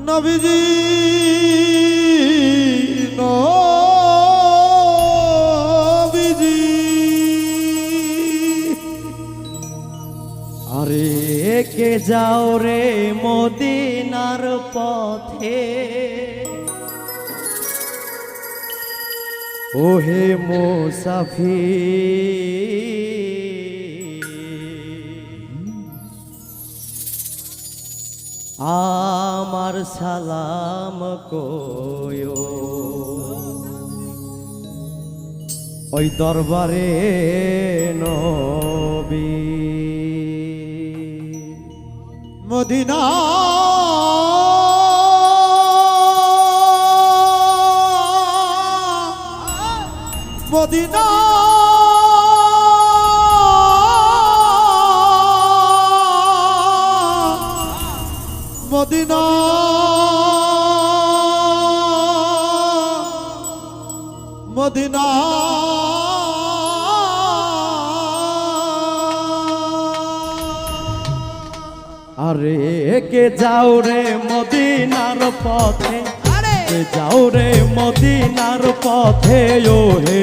নবীজি নবীজি আরে কে যাও রে মদিনার পথে ওহে মুসাফির আমার সালাম কয়ো ওই দরবারে নবী মদিনা মদিনা মদিনা মদিনা আরে কে যাও রে মদিনার পথে কে যাও রে মদিনার পথে ও হে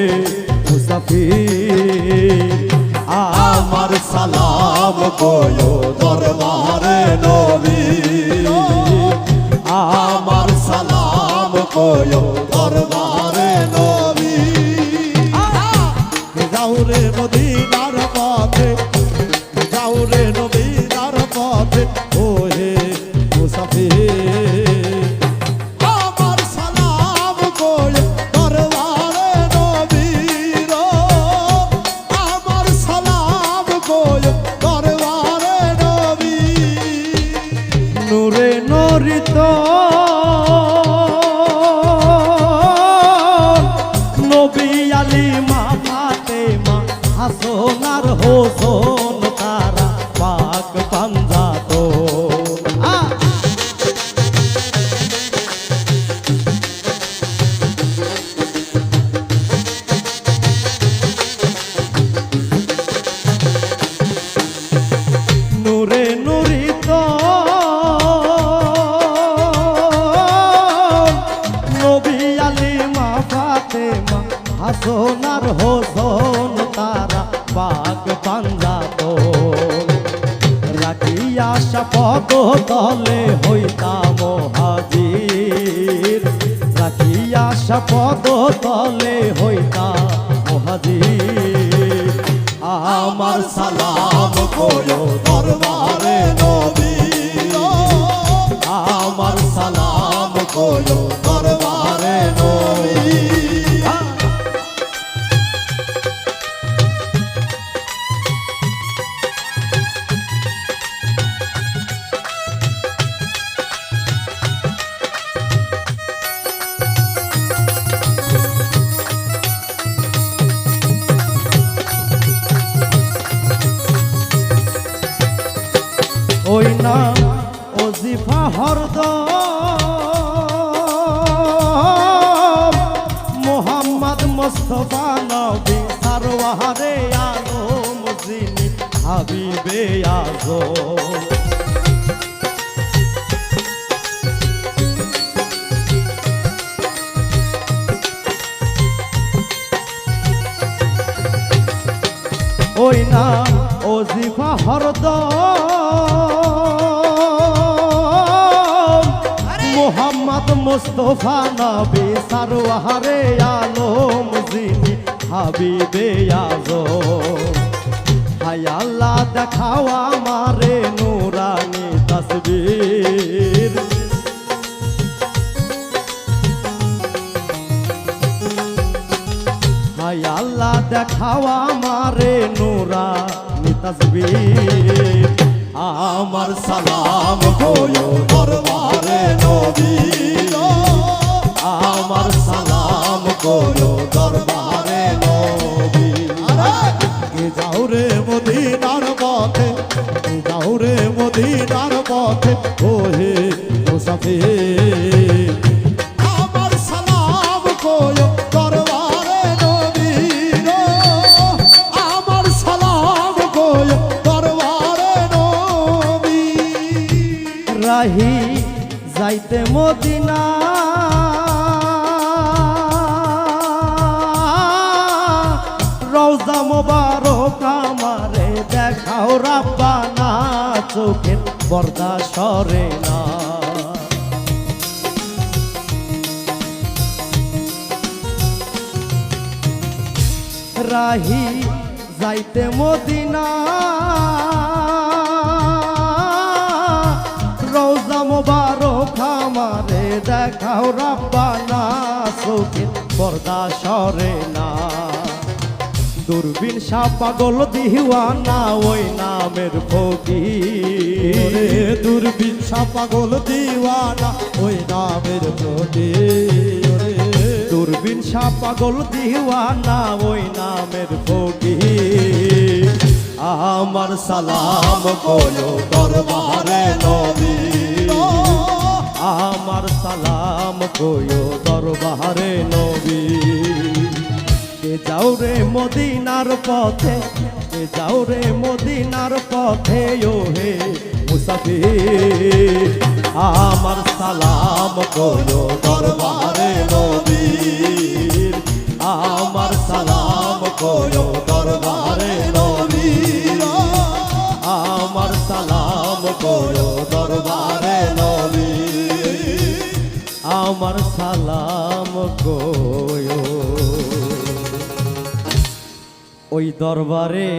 মুসাফির আমার সালাম কয়ো দরবারে নবী আমার সালাম কয়ো দরবারে নবী যাও রে মদিনার পথে যাও রে নবীনার পথে ও হে মুসাফির আমার সালাম কয়ো দরবারে নবীর আমার সালাম কয়ো দরবারে নবী নূরে নরিত নবী আলী মা ফাতেমা হাসন আর হোসন তারা পাক পাঞ্জাত নূরে নূরিত নবী আলী মা ফাতেমা হাসন আর হোসন তারা পাক পাঞ্জাত রাখিয়া শপথ তলে হইতাম হাজির রাখিয়া শপথ তলে হইতাম হাজির আমার সালাম কয়ো দরবারে নবী আমার সালাম কয়ো দরবারে নবী ওই না ওজিফা হরদম মোহাম্মদ মুস্তাফা নবী সারওয়ারে আলম যিনি হাবিবে আজম ওই না ওজিফা হরদম মোহাম্মদ মুস্তাফা নবী সারওয়ারে আলম যিনি হাবিবে আজম হায় আল্লাহ দেখাও আমারে নূরানি তসবির হায় আল্লাহ দেখাও আমারে নূরানি তসবির আমার সালাম কয়ো দরবারে নবী আমার সালাম কয়ো দরবারে নবী কে যাও রে মদিনার পথে যাও রে মদিনার পথে ও হে মুসাফির আমার সালাম কয়ো দরবারে নবী আমার সালাম কয়ো দরবারে নবী রাহি যাইতে যাইতে মদিনা রওজা মোবারক আমারে দেখাও রাব্বানা চোখের পর্দা সরে না রাহি যাইতে মদিনা রওজা মোবারক আমারে দেখাও রাব্বানা চোখের পর্দা সরে না দূরবীন শাহ পাগল দিওয়ানা ওই নামের ফকির দূরবীন শাহ পাগল দিওয়ানা ওই নামের ফকির দূরবীন শাহ পাগল দিওয়ানা ওই নামের ফকির আমার সালাম কইও দরবারে নবী আমার সালাম কইও দরবারে নবী কে যাও রে মদিনার পথে কে যাও রে মদিনার পথে ও হে মুসাফির আমার সালাম কইও দরবারে নবীর আমার সালাম কইও দরবারে নবীর আমার সালাম কইও দরবারে নবীর আমার সালাম কইও ওই দরবারে